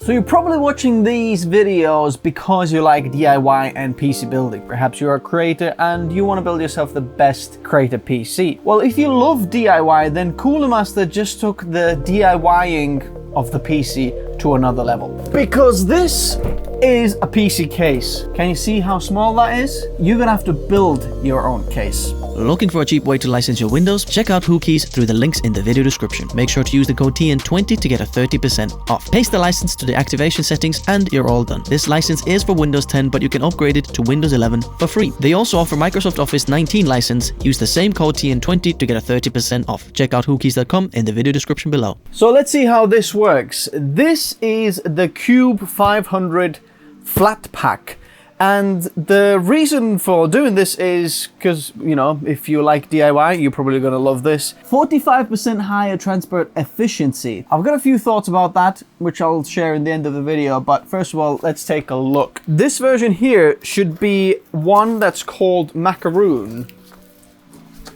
So you're probably watching these videos because you like DIY and PC building. Perhaps you're a creator and you want to build yourself the best creator PC. Well, if you love DIY, then Cooler Master just took the DIYing of the PC to another level. Because this is a PC case. Can you see how small that is? You're gonna have to build your own case. Looking for a cheap way to license your Windows? Check out WhoKeys through the links in the video description. Make sure to use the code TN20 to get a 30% off. Paste the license to the activation settings and you're all done. This license is for Windows 10, but you can upgrade it to Windows 11 for free. They also offer Microsoft Office 19 license. Use the same code TN20 to get a 30% off. Check out whokeys.com in the video description below. So let's see how this works. This is the Qube 500 flat pack. And the reason for doing this is because, you know, if you like DIY, you're probably going to love this. 45% higher transport efficiency. I've got a few thoughts about that, which I'll share in the end of the video. But first of all, let's take a look. This version here should be one that's called Macaroon.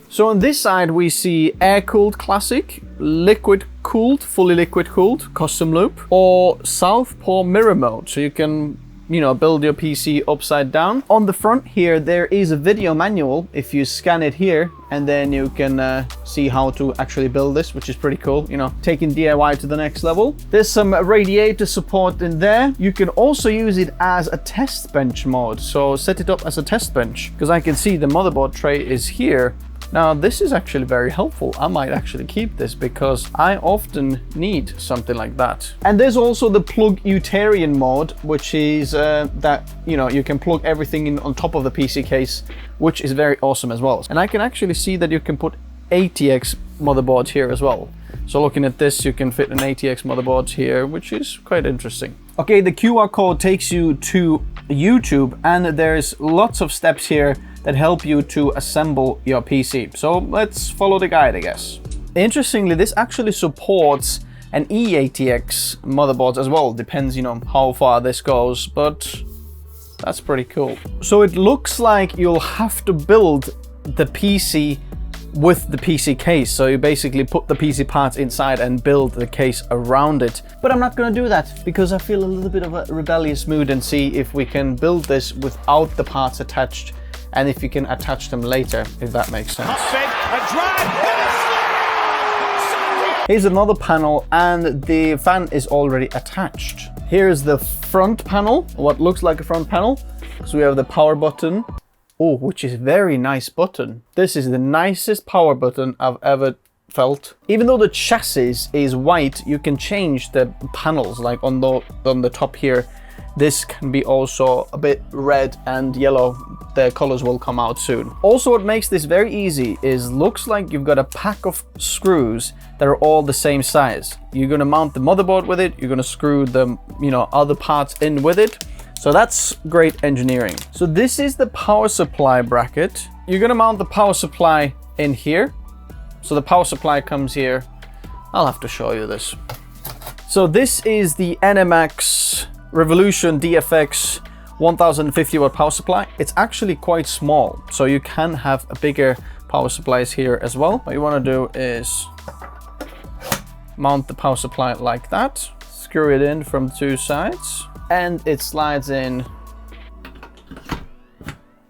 So on this side, we see air-cooled classic, liquid-cooled, fully liquid-cooled, custom loop, or Southpaw mirror mode. So you can, you know, build your PC upside down. On the front here, there is a video manual. If you scan it here, and then you can see how to actually build this, which is pretty cool, you know, taking DIY to the next level. There's some radiator support in there. You can also use it as a test bench mode. So set it up as a test bench, because I can see the motherboard tray is here. Now, this is actually very helpful. I might actually keep this because I often need something like that. And there's also the plug utilitarian mode, which is that, you know, you can plug everything in on top of the PC case, which is very awesome as well. And I can actually see that you can put ATX motherboards here as well. So looking at this, you can fit an ATX motherboard here, which is quite interesting. Okay, the QR code takes you to YouTube, and there's lots of steps here that help you to assemble your PC. So let's follow the guide, I guess. Interestingly, this actually supports an eATX motherboard as well. Depends, you know, how far this goes, but that's pretty cool. So it looks like you'll have to build the PC with the PC case. So you basically put the PC parts inside and build the case around it. But I'm not gonna do that because I feel a little bit of a rebellious mood and see if we can build this without the parts attached, and if you can attach them later, if that makes sense. Here's another panel, and the fan is already attached. Here's the front panel, what looks like a front panel. So we have the power button. Oh, which is very nice button. This is the nicest power button I've ever felt. Even though the chassis is white, you can change the panels, like on the top here. This can be also a bit red and yellow. The colors will come out soon. Also, what makes this very easy is looks like you've got a pack of screws that are all the same size. You're gonna mount the motherboard with it. You're gonna screw the, you know, other parts in with it. So that's great engineering. So this is the power supply bracket. You're gonna mount the power supply in here. So the power supply comes here. I'll have to show you this. So this is the NMX Revolution DFX 1050 watt power supply. It's actually quite small, so you can have a bigger power supplies here as well. What you want to do is mount the power supply like that, screw it in from two sides, and it slides in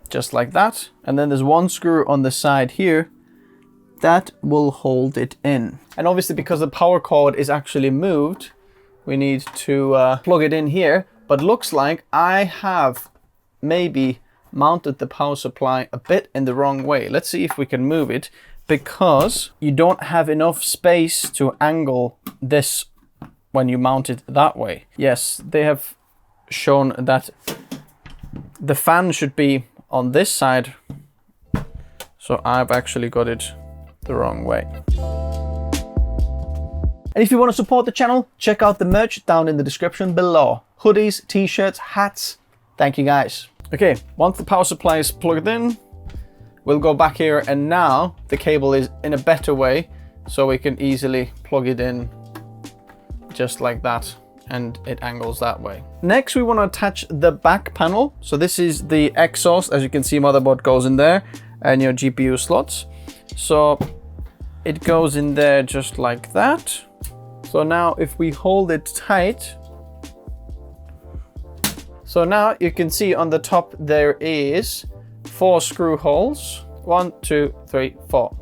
just like that. And then there's one screw on the side here that will hold it in. And obviously, because the power cord is actually moved, we need to plug it in here, but looks like I have maybe mounted the power supply a bit in the wrong way. Let's see if we can move it, because you don't have enough space to angle this when you mount it that way. Yes, they have shown that the fan should be on this side, so I've actually got it the wrong way. And if you want to support the channel, check out the merch down in the description below. Hoodies, t-shirts, hats. Thank you guys. Okay, once the power supply is plugged in, we'll go back here, and now the cable is in a better way, so we can easily plug it in just like that, and it angles that way. Next, we want to attach the back panel. So this is the exhaust. As you can see, motherboard goes in there, and your GPU slots. So it goes in there just like that. So now if we hold it tight, So now you can see on the top there is 4 screw holes. 1, 2, 3, 4.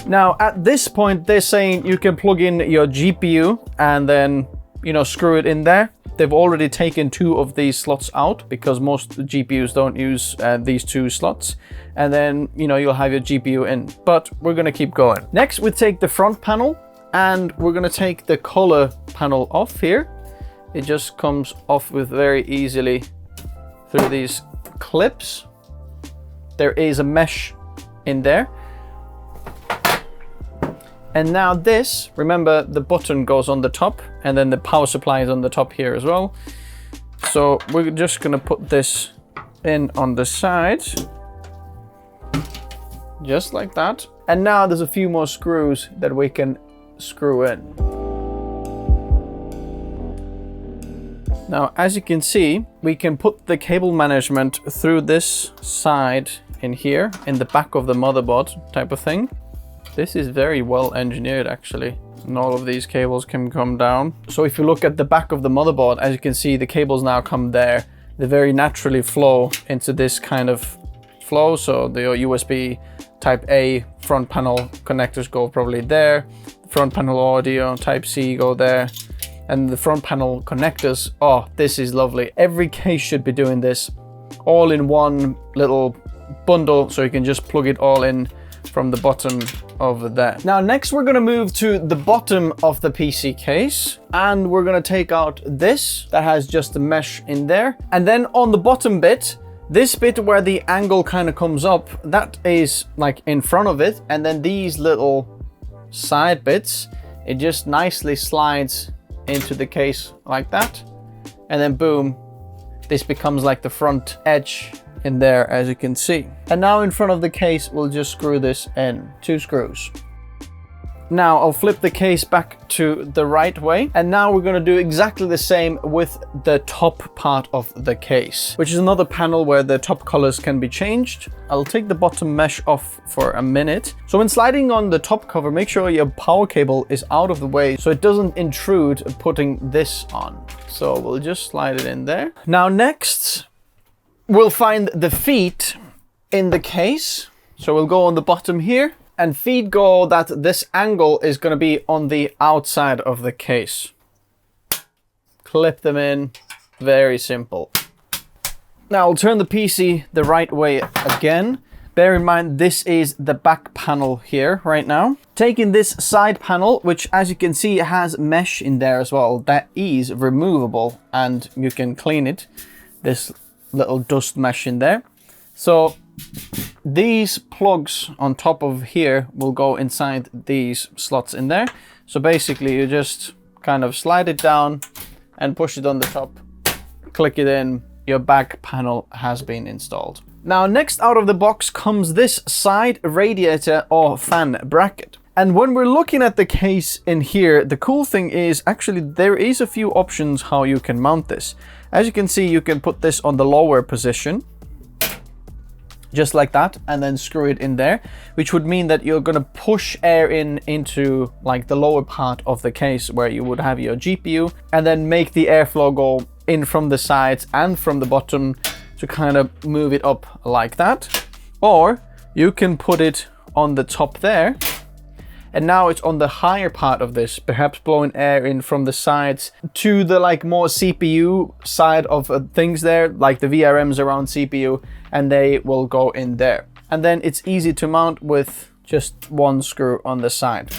Now at this point they're saying you can plug in your GPU and then, you know, screw it in there. They've already taken 2 of these slots out because most GPUs don't use these 2 slots. And then, you know, you'll have your GPU in, but we're gonna keep going. Next, we take the front panel and we're gonna take the color panel off here. It just comes off with very easily through these clips. There is a mesh in there. And now this, remember the button goes on the top and then the power supply is on the top here as well. So we're just gonna put this in on the side, just like that. And now there's a few more screws that we can screw in. Now, as you can see, we can put the cable management through this side in here, in the back of the motherboard type of thing. This is very well engineered actually, and all of these cables can come down. So if you look at the back of the motherboard, as you can see, the cables now come there. They very naturally flow into this kind of flow. So the USB type A front panel connectors go probably there. Front panel audio type C go there. And the front panel connectors, oh, this is lovely. Every case should be doing this all in one little bundle, so you can just plug it all in from the bottom over there. Now next we're gonna move to the bottom of the PC case, and we're gonna take out this that has just the mesh in there. And then on the bottom bit, this bit where the angle kind of comes up, that is like in front of it. And then these little side bits, it just nicely slides into the case like that. And then boom, this becomes like the front edge in there, as you can see. And now in front of the case, we'll just screw this in, 2 screws. Now I'll flip the case back to the right way. And now we're gonna do exactly the same with the top part of the case, which is another panel where the top colors can be changed. I'll take the bottom mesh off for a minute. So when sliding on the top cover, make sure your power cable is out of the way so it doesn't intrude putting this on. So we'll just slide it in there. Now next, we'll find the feet in the case. So we'll go on the bottom here, and feet go that this angle is going to be on the outside of the case. Clip them in, very simple. Now I'll turn the PC the right way again. Bear in mind, this is the back panel here right now. Taking this side panel, which as you can see has mesh in there as well, that is removable and you can clean it. This little dust mesh in there. So these plugs on top of here will go inside these slots in there. So basically you just kind of slide it down and push it on the top, click it in, your back panel has been installed. Now next out of the box comes this side radiator or fan bracket. And when we're looking at the case in here, the cool thing is actually there is a few options how you can mount this. As you can see, you can put this on the lower position, just like that, and then screw it in there, which would mean that you're gonna push air into like the lower part of the case where you would have your GPU, and then make the airflow go in from the sides and from the bottom to kind of move it up like that. Or you can put it on the top there, and now it's on the higher part of this, perhaps blowing air in from the sides to the like more CPU side of things there, like the VRMs around CPU, and they will go in there. And then it's easy to mount with just 1 screw on the side.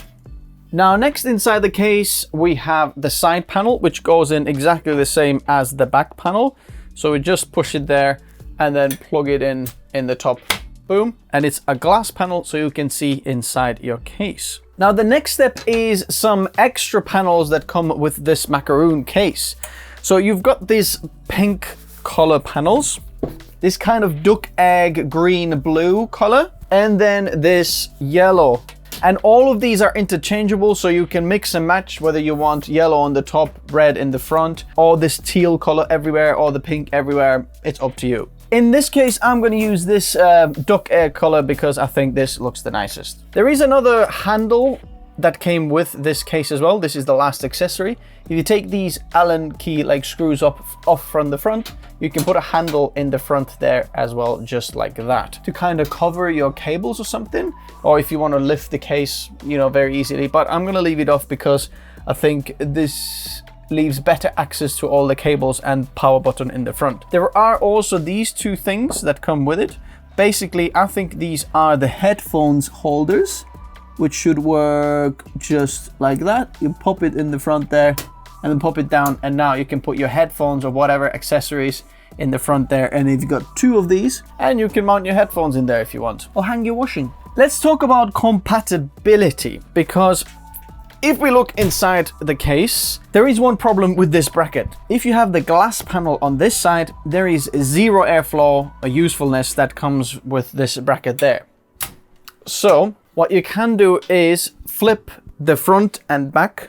Now next inside the case, we have the side panel, which goes in exactly the same as the back panel. So we just push it there and then plug it in the top. Boom. And it's a glass panel so you can see inside your case. Now the next step is some extra panels that come with this macaroon case. So you've got these pink color panels, this kind of duck egg green blue color, and then this yellow. And all of these are interchangeable, so you can mix and match whether you want yellow on the top, red in the front, or this teal color everywhere, or the pink everywhere. It's up to you. In this case, I'm going to use this duck egg color because I think this looks the nicest. There is another handle that came with this case as well. This is the last accessory. If you take these Allen key like screws off from the front, you can put a handle in the front there as well, just like that, to kind of cover your cables or something, or if you want to lift the case, you know, very easily. But I'm gonna leave it off because I think this leaves better access to all the cables and power button in the front. There are also these two things that come with it. Basically, I think these are the headphones holders, which should work just like that. You pop it in the front there and then pop it down, and now you can put your headphones or whatever accessories in the front there. And if you've got two of these, and you can mount your headphones in there if you want, or hang your washing. Let's talk about compatibility, because if we look inside the case, there is one problem with this bracket. If you have the glass panel on this side, there is zero airflow or usefulness that comes with this bracket there. So what you can do is flip the front and back.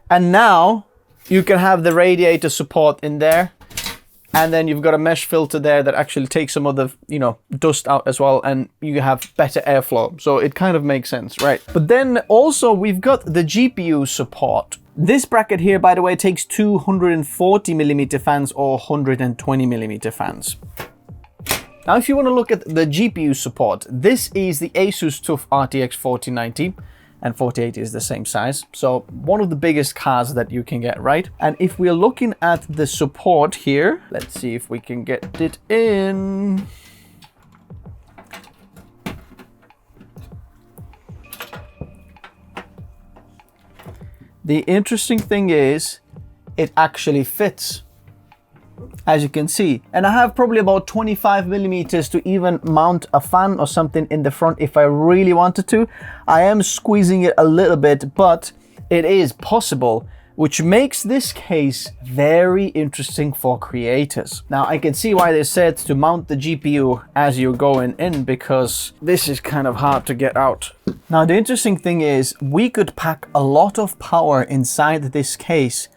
And now you can have the radiator support in there. And then you've got a mesh filter there that actually takes some of the, you know, dust out as well, and you have better airflow. So it kind of makes sense, right? But then also we've got the GPU support. This bracket here, by the way, takes 240mm fans or 120mm fans. Now, if you want to look at the GPU support, this is the Asus TUF RTX 4090. And 4080 is the same size. So one of the biggest cards that you can get, right? And if we're looking at the support here, let's see if we can get it in. The interesting thing is it actually fits, as you can see. And I have probably about 25mm to even mount a fan or something in the front if I really wanted to. I am squeezing it a little bit, but it is possible, which makes this case very interesting for creators. Now, I can see why they said to mount the GPU as you're going in, because this is kind of hard to get out. Now, the interesting thing is we could pack a lot of power inside this case.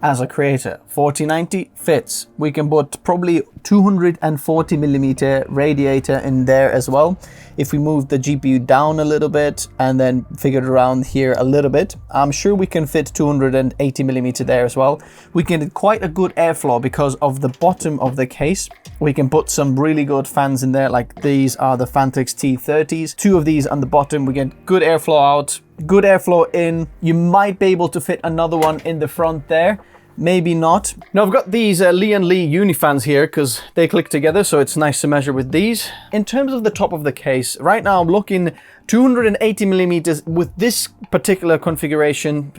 As a creator, 4090 fits. We can put probably 240mm radiator in there as well. If we move the GPU down a little bit and then figure it around here a little bit, I'm sure we can fit 280mm there as well. We can get quite a good airflow because of the bottom of the case. We can put some really good fans in there, like these are the Fantix T30s. Two of these on the bottom. We get good airflow out, good airflow in. You might be able to fit another one in the front there. Maybe not. Now I've got these Lee & Lee Unifans here because they click together, so it's nice to measure with these. In terms of the top of the case, right now I'm looking 280mm with this particular configuration.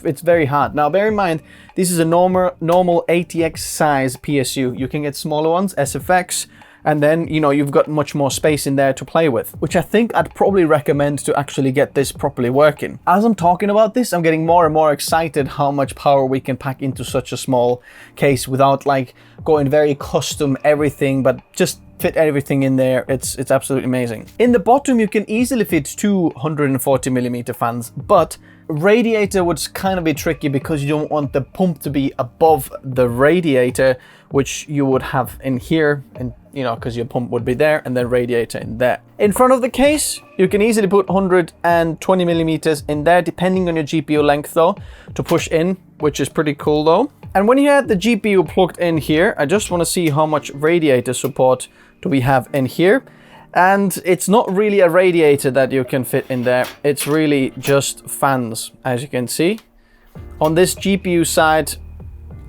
It's very hard. Now bear in mind, this is a normal ATX size PSU. You can get smaller ones, SFX, and then, you know, you've got much more space in there to play with, which I think I'd probably recommend to actually get this properly working. As I'm talking about this, I'm getting more and more excited how much power we can pack into such a small case without like going very custom everything, but just fit everything in there. It's absolutely amazing. In the bottom, you can easily fit 240mm fans, but radiator would kind of be tricky because you don't want the pump to be above the radiator, which you would have in here, and you know, because your pump would be there and then radiator in there. In front of the case, you can easily put 120mm in there, depending on your GPU length though, to push in, which is pretty cool though. And when you have the GPU plugged in here, I just want to see how much radiator support do we have in here. And it's not really a radiator that you can fit in there. It's really just fans, as you can see. On this GPU side,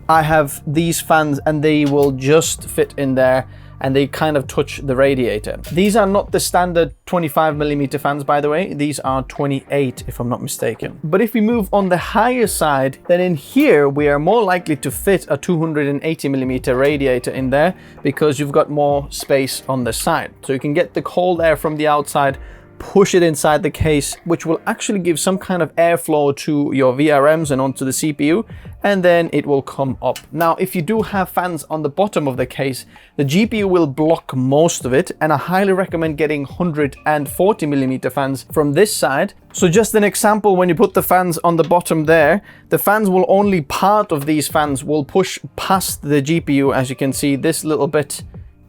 I have these fans and they will just fit in there and they kind of touch the radiator. These are not the standard 25mm fans, by the way. These are 28, if I'm not mistaken. But if we move on the higher side, then in here, we are more likely to fit a 280mm radiator in there because you've got more space on the side. So you can get the cold air from the outside, push it inside the case, which will actually give some kind of airflow to your VRMs and onto the CPU, and then it will come up. Now, if you do have fans on the bottom of the case, the GPU will block most of it, and I highly recommend getting 140mm fans from this side. So just an example, when you put the fans on the bottom there, the fans will only, part of these fans will push past the GPU. As you can see, this little bit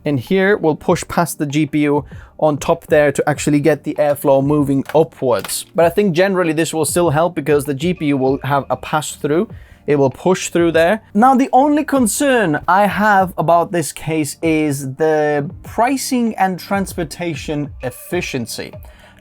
and here will push past the GPU on top there to actually get the airflow moving upwards. But I think generally this will still help because the GPU will have a pass through. It will push through there. Now, the only concern I have about this case is the pricing and transportation efficiency.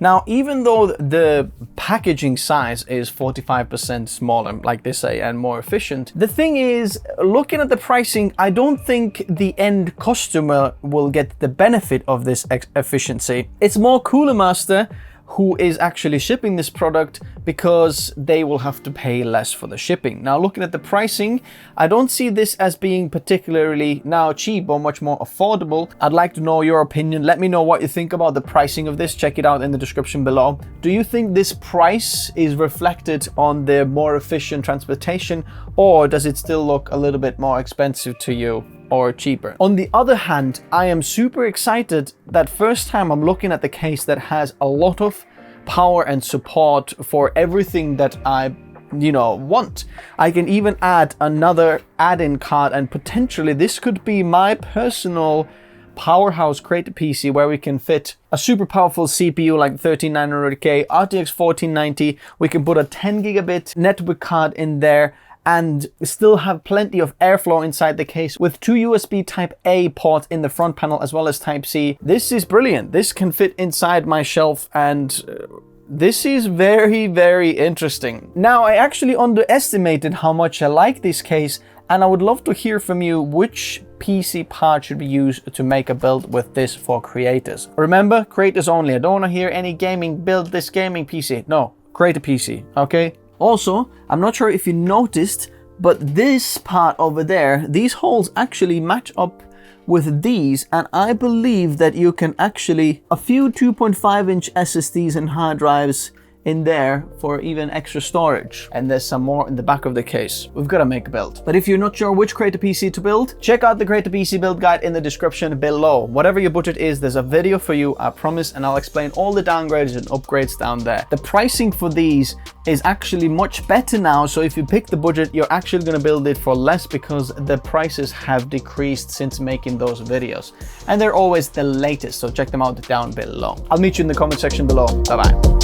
Now, even though the packaging size is 45% smaller, like they say, and more efficient, the thing is, looking at the pricing, I don't think the end customer will get the benefit of this efficiency. It's more Cooler Master who is actually shipping this product because they will have to pay less for the shipping. Now, looking at the pricing, I don't see this as being particularly now cheap or much more affordable. I'd like to know your opinion. Let me know what you think about the pricing of this. Check it out in the description below. Do you think this price is reflected on the more efficient transportation, or does it still look a little bit more expensive to you? Or cheaper? On the other hand, I am super excited that first time I'm looking at the case that has a lot of power and support for everything that I want. I can even add another add-in card, and potentially this could be my personal powerhouse creator PC where we can fit a super powerful CPU like 13900K, RTX 1490. We can put a 10 gigabit network card in there and still have plenty of airflow inside the case with 2 USB Type A ports in the front panel as well as Type C. This is brilliant. This can fit inside my shelf, and this is very, very interesting. Now, I actually underestimated how much I like this case, and I would love to hear from you which PC part should be used to make a build with this for creators. Remember, creators only. I don't want to hear any gaming build this gaming PC. No, creator PC, okay? Also, I'm not sure if you noticed, but this part over there, these holes actually match up with these, and I believe that you can actually a few 2.5-inch SSDs and hard drives in there for even extra storage. And there's some more in the back of the case. We've got to make a build. But if you're not sure which creator PC to build, check out the creator PC build guide in the description below. Whatever your budget is, there's a video for you, I promise, and I'll explain all the downgrades and upgrades down there. The pricing for these is actually much better now, so if you pick the budget, you're actually going to build it for less because the prices have decreased since making those videos. And they're always the latest, so check them out down below. I'll meet you in the comment section below. Bye bye.